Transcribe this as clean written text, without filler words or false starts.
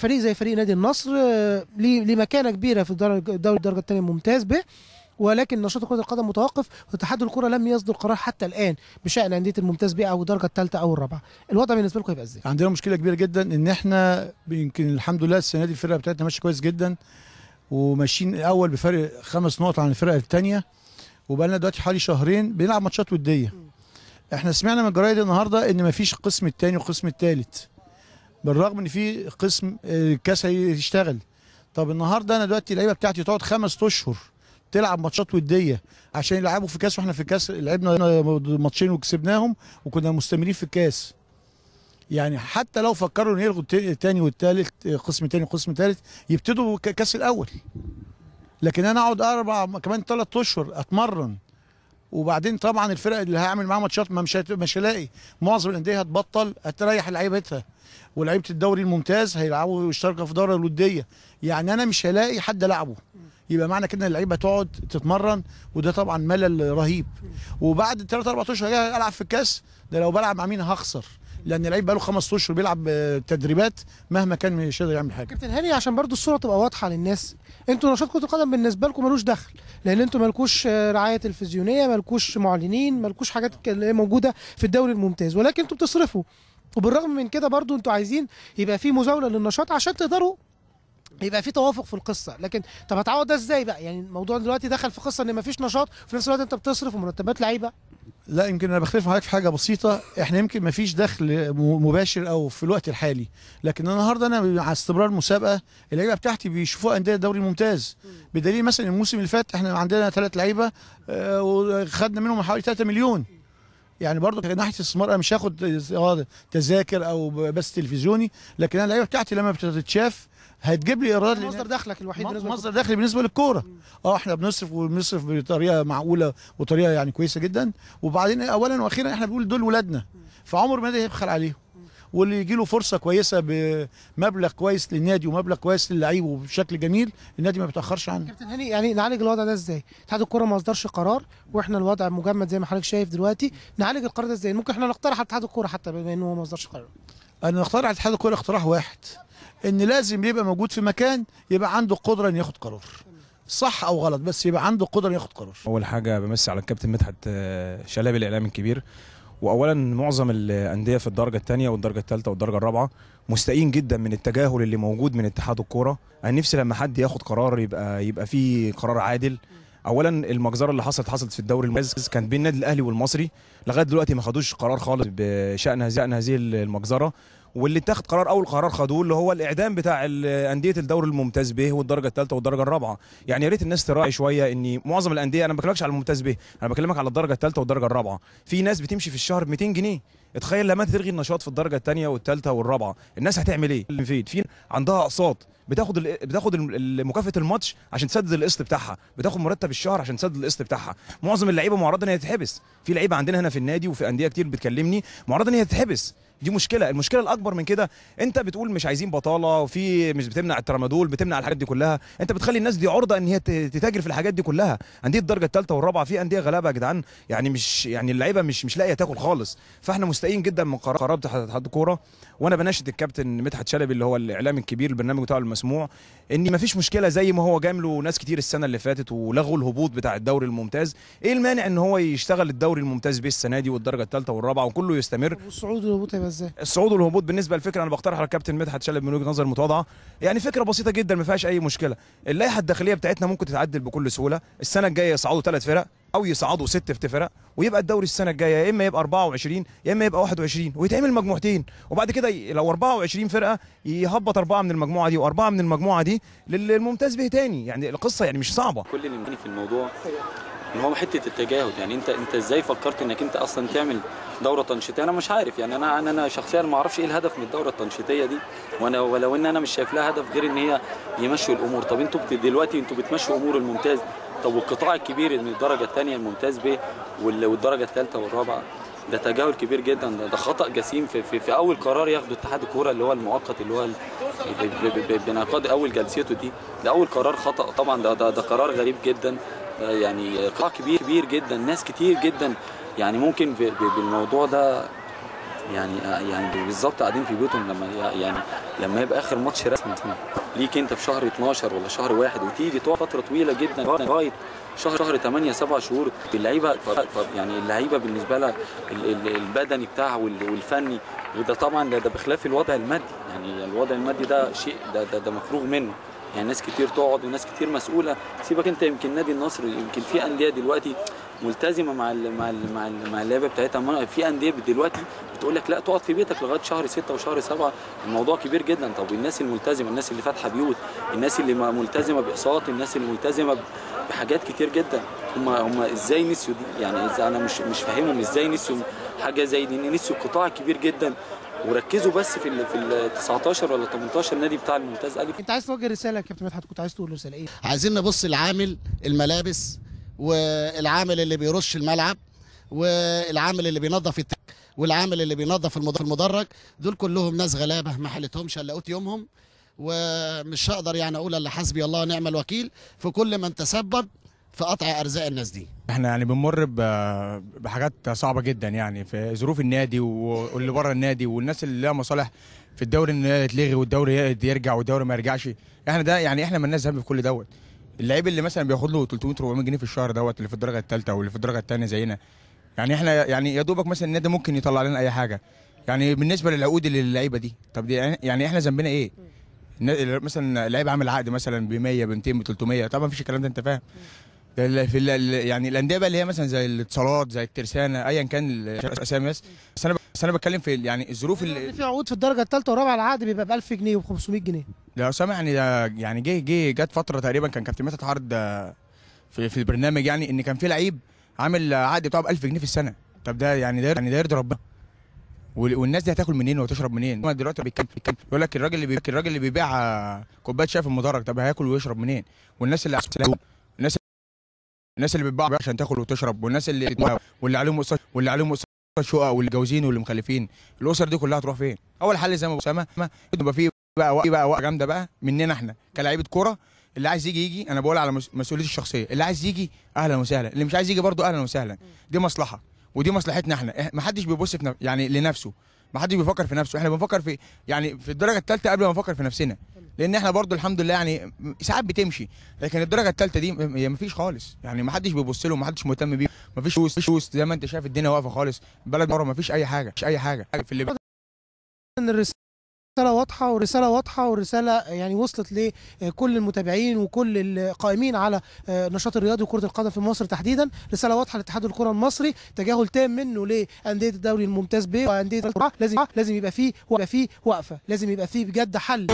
فريق زي فريق نادي النصر ليه مكانه كبيره في دوري الدرجه الثانيه الممتاز به، ولكن نشاط كره القدم متوقف، واتحاد الكره لم يصدر قرار حتى الان بشان انديه الممتاز به او الدرجه الثالثه او الرابعه. الوضع بالنسبه لكم هيبقى ازاي؟ عندنا مشكله كبيره جدا ان احنا يمكن الحمد لله السنه دي الفرقه بتاعتنا ماشيه كويس جدا، وماشيين الاول بفرق 5 نقط عن الفرقه الثانيه، وبقى لنا دلوقتي حوالي شهرين بنلعب ماتشات وديه. احنا سمعنا من الجرايد النهارده ان مفيش القسم الثاني والقسم الثالث، بالرغم ان في قسم الكاس هيشتغل. طب النهارده انا دلوقتي اللعيبه بتاعتي تقعد 5 اشهر تلعب ماتشات وديه عشان يلعبوا في كاس، واحنا في الكاس لعبنا ماتشين وكسبناهم وكنا مستمرين في الكاس. يعني حتى لو فكروا ان يلغوا الثاني والثالث، قسم ثاني وقسم ثالث، يبتدوا كاس الاول. لكن انا اقعد كمان 3 اشهر اتمرن، وبعدين طبعا الفرق اللي هعمل معاها ماتشات مش هلاقي، معظم الانديه هتبطل، هتريح لعيبتها، ولعيبه الدوري الممتاز هيلعبوا ويشتركوا في الدوره الوديه. يعني انا مش هلاقي حد العبه، يبقى معنى كده اللعيبه تقعد تتمرن، وده طبعا ملل رهيب. وبعد 3 4 اشهر جاي العب في الكاس، ده لو بلعب مع مين هخسر، لان اللعيب بقاله 5 اشهر بيلعب تدريبات مهما كان مش قادر يعمل حاجه. كابتن هاني، عشان برضو الصوره تبقى واضحه للناس، انتوا نشاط كره القدم بالنسبه لكم ملوش دخل، لان انتوا مالكوش رعايه تلفزيونيه، مالكوش معلنين، مالكوش حاجات اللي موجوده في الدوري الممتاز، ولكن انتوا بتصرفوا. وبالرغم من كده برضو انتوا عايزين يبقى في مزاوله للنشاط عشان تقدروا يبقى في توافق في القصه. لكن طب هتعوض ده ازاي بقى؟ يعني الموضوع دلوقتي دخل في قصه ان مفيش نشاط، وفي نفس الوقت انت بتصرف ومرتبات لعيبه. لا، يمكن انا بختلف معاك في حاجه بسيطه. احنا يمكن ما فيش دخل مباشر او في الوقت الحالي، لكن النهارده انا مع استمرار المسابقه اللعيبه بتاعتي بيشوفوها انديه الدوري الممتاز، بدليل مثلا الموسم اللي فات احنا عندنا 3 لعيبه وخدنا منهم حوالي 3 مليون. يعني برضه من ناحيه الاستثمار انا مش هاخد تذاكر او بس تلفزيوني، لكن انا اللعيبه بتاعتي لما بتتشاف هتجيب لي ايرادات. مصدر دخلك الوحيد بالنسبه مصدر دخلي بالنسبه للكوره. احنا بنصرف بطريقه معقوله وطريقه يعني كويسه جدا. وبعدين اولا واخيرا احنا بنقول دول ولادنا، فعمر ما يبخل عليهم، واللي يجي له فرصه كويسه بمبلغ كويس للنادي ومبلغ كويس للعيب وبشكل جميل، النادي ما بيتاخرش عنه. كابتن هاني، يعني نعالج الوضع ده ازاي؟ اتحاد الكوره ما اصدرش قرار واحنا الوضع مجمد زي ما حضرتك شايف دلوقتي، نعالج القرار ده ازاي؟ ممكن احنا نقترح على اتحاد الكوره حتى بما انه هو ما اصدرش قرار. انا اقترح على اتحاد الكوره اقتراح واحد، ان لازم يبقى موجود في مكان يبقى عنده قدره ان ياخد قرار، صح او غلط، بس يبقى عنده قدره ان ياخد قرار. اول حاجه بمسي على الكابتن مدحت شلبي الاعلامي الكبير. واولا معظم الانديه في الدرجه الثانيه والدرجه الثالثه والدرجه الرابعه مستائين جدا من التجاهل اللي موجود من اتحاد الكوره. انا نفسي لما حد ياخد قرار يبقى فيه قرار عادل. اولا المجزره اللي حصلت في الدوري الممتاز كان بين النادي الاهلي والمصري، لغايه دلوقتي ما خدوش قرار خالص بشان هذه المجزره. واللي اتاخد قرار، اول قرار خدوه اللي هو الاعدام بتاع انديه الدوري الممتاز به والدرجه الثالثه والدرجه الرابعه. يعني يا ريت الناس تراعي شويه ان معظم الانديه، انا ما بكلمكش على الممتاز به، انا بكلمك على الدرجه الثالثه والدرجه الرابعه، في ناس بتمشي في الشهر ب 200 جنيه. اتخيل لما تلغي النشاط في الدرجه الثانيه والثالثه والرابعه، الناس هتعمل ايه؟ في عندها اقساط، بتاخد مكافاه الماتش عشان تسدد القسط بتاعها، بتاخد مرتب الشهر عشان تسدد القسط بتاعها. معظم اللعيبه معرضه ان هي تتحبس، في لعيبه عندنا هنا في النادي وفي انديه كتير بتكلمني معرضه ان هي تتحبس. دي مشكله. المشكله الاكبر من كده، انت بتقول مش عايزين بطاله، وفي مش بتمنع الترامادول، بتمنع الحاجات دي كلها، انت بتخلي الناس دي عرضه ان هي تتاجر في الحاجات دي كلها. انديه الدرجه الثالثه والرابعه في انديه غلابه يا جدعان، يعني اللعيبه مش لاقيه تاكل خالص. فاحنا مستائين جدا من قرار اتحاد الكوره. وانا بناشد الكابتن مدحت شلبي اللي هو الاعلامي الكبير، البرنامج بتاعه المسموع، ان مفيش مشكله زي ما هو جامله ناس كتير السنه اللي فاتت ولغوا الهبوط بتاع الدوري الممتاز. ايه المانع ان هو يشتغل الدوري الممتاز بيه السنه دي والدرجه الثالثه والرابعه وكله يستمر؟ والصعود والهبوط هيبقى ازاي؟ الصعود والهبوط بالنسبه للفكره انا بقترح على الكابتن مدحت شلبي من وجهه نظر متواضعه، يعني فكره بسيطه جدا ما فيهاش اي مشكله. اللائحه الداخليه بتاعتنا ممكن تتعدل بكل سهوله. السنه الجايه يصعدوا 3 فرق او يصعدوا 6 فرق، ويبقى الدوري السنه الجايه يا اما يبقى 24 يا اما يبقى 21، ويتعمل مجموعتين. وبعد كده لو 24 فرقه يهبط 4 من المجموعه دي و4 من المجموعه دي للممتاز به تاني. يعني القصه يعني مش صعبه. كل اللي مبني في الموضوع ان هو حته التجاهل. يعني انت ازاي فكرت انك انت اصلا تعمل دوره تنشيطيه؟ انا مش عارف. يعني انا شخصيا ما اعرفش ايه الهدف من الدوره التنشيطيه دي، ولو ان انا مش شايف لها هدف غير ان هي يمشوا الامور. طب انتوا دلوقتي بتمشوا امور الممتاز، طب والقطاع الكبير من الدرجه الثانيه الممتاز ب والدرجه الثالثه والرابعه، ده تجاهل كبير جدا. ده خطا جسيم في اول قرار ياخده اتحاد الكوره اللي هو المؤقت، اللي هو بانعقاد اول جلسته دي. ده اول قرار خطا طبعا. ده قرار غريب جدا. يعني قطاع كبير جدا، ناس كتير جدا يعني ممكن بالموضوع ده يعني بالظبط قاعدين في بيوتهم. لما يبقى اخر ماتش رسمي ليك انت في شهر 12 ولا شهر 1 وتيجي تقعد فتره طويله جدا لغايه شهر 8 7 شهور. اللعيبه يعني اللعيبه بالنسبه لها البدني بتاعها والفني، وده طبعا ده بخلاف الوضع المادي. يعني الوضع المادي ده شيء ده مفروغ منه. يعني ناس كتير تقعد وناس كتير مسؤوله. سيبك انت، يمكن نادي النصر، يمكن في انديه دلوقتي ملتزمه مع اللعبه بتاعتها. في انديه دلوقتي بتقول لك لا تقعد في بيتك لغايه شهر 6 وشهر 7. الموضوع كبير جدا. طب الناس الملتزمه، الناس اللي فاتحه بيوت، الناس اللي ملتزمه باقساط، الناس اللي ملتزمه بحاجات كتير جدا، هم ازاي نسيوا دي؟ يعني انا مش فاهمهم ازاي نسيوا حاجه زي دي. نسيوا قطاع كبير جدا وركزوا بس في ال 19 ولا 18 نادي بتاع الممتاز الف. انت عايز توجه رساله يا كابتن مدحت، كنت عايز تقول رساله ايه؟ عايزين نبص العامل الملابس، والعامل اللي بيرش الملعب، والعامل اللي بينظف والعامل اللي بينظف المدرج. دول كلهم ناس غلابه ما حلتهمش الا قوت يومهم، ومش هقدر يعني اقول الا حسبي الله ونعم الوكيل في كل من تسبب في قطع ارزاق الناس دي. احنا يعني بنمر بحاجات صعبه جدا، يعني في ظروف النادي واللي بره النادي والناس اللي لها مصالح في الدوري، ان يتلغي والدوري يرجع والدوري ما يرجعش. احنا ده يعني احنا مالناش ذنب في كل دوت. اللعيب اللي مثلا بياخد له 300 400 جنيه في الشهر دوت، اللي في الدرجه الثالثه واللي في الدرجه الثانيه زينا، يعني احنا يعني يا دوبك مثلا النادي ممكن يطلع لنا اي حاجه. يعني بالنسبه للعقود اللي للعيبه دي، طب دي يعني احنا ذنبنا ايه؟ مثلا اللعيب عامل عقد مثلا ب 100 ب 200 ب 300، طبعا مفيش الكلام ده، انت فاهم. يعني الانديه بقى اللي هي مثلا زي الاتصالات زي الترسانه ايا كان الاسامي، بس انا بتكلم في يعني الظروف اللي في عقود في الدرجه الثالثه والرابعه العقد بيبقى ب 1000 جنيه وب 500 جنيه. لو سامع يعني ده يعني جت فتره تقريبا كان كابتن مدحت عرض في البرنامج، يعني ان كان في لعيب عامل عقد بتاعه ب 1000 جنيه في السنه. طب ده يعني ده يرضي ربنا؟ والناس دي هتاكل منين وتشرب منين؟ دلوقتي بيقول لك الراجل اللي بيبيع كوبايه شاي في المدرج، طب هياكل ويشرب منين؟ والناس اللي بتباع عشان تاكل وتشرب، والناس واللي عليهم قسط شقق واللي جوزين واللي مخلفين، الاسر دي كلها هتروح فين؟ اول حل زي ما اسامه يبقى في بقى وقفه جامده بقى مننا احنا كلاعيبه كوره. اللي عايز يجي انا بقول على مسؤوليتي الشخصيه، اللي عايز يجي اهلا وسهلا، اللي مش عايز يجي برضه اهلا وسهلا. دي مصلحه ودي مصلحتنا احنا. ما حدش بيبص في يعني لنفسه، ما حدش بيفكر في نفسه. احنا بنفكر في يعني في الدرجه الثالثه قبل ما نفكر في نفسنا، لان احنا برضو الحمد لله يعني ساعات بتمشي، لكن الدرجه الثالثه دي هي ما فيش خالص. يعني ما حدش بيبص له، ما حدش مهتم بيه، ما فيش وسط زي ما انت شايف الدنيا واقفه خالص. البلد بره ما فيش اي حاجه، مش اي حاجه في اللي ان الرساله واضحه والرساله يعني وصلت لكل المتابعين وكل القائمين على النشاط الرياضي وكره القدم في مصر تحديدا. رساله واضحه لاتحاد الكره المصري، تجاهل تام منه لانديه الدوري الممتاز ب وانديه الكره. لازم يبقى فيه وقفه، لازم يبقى فيه بجد حل.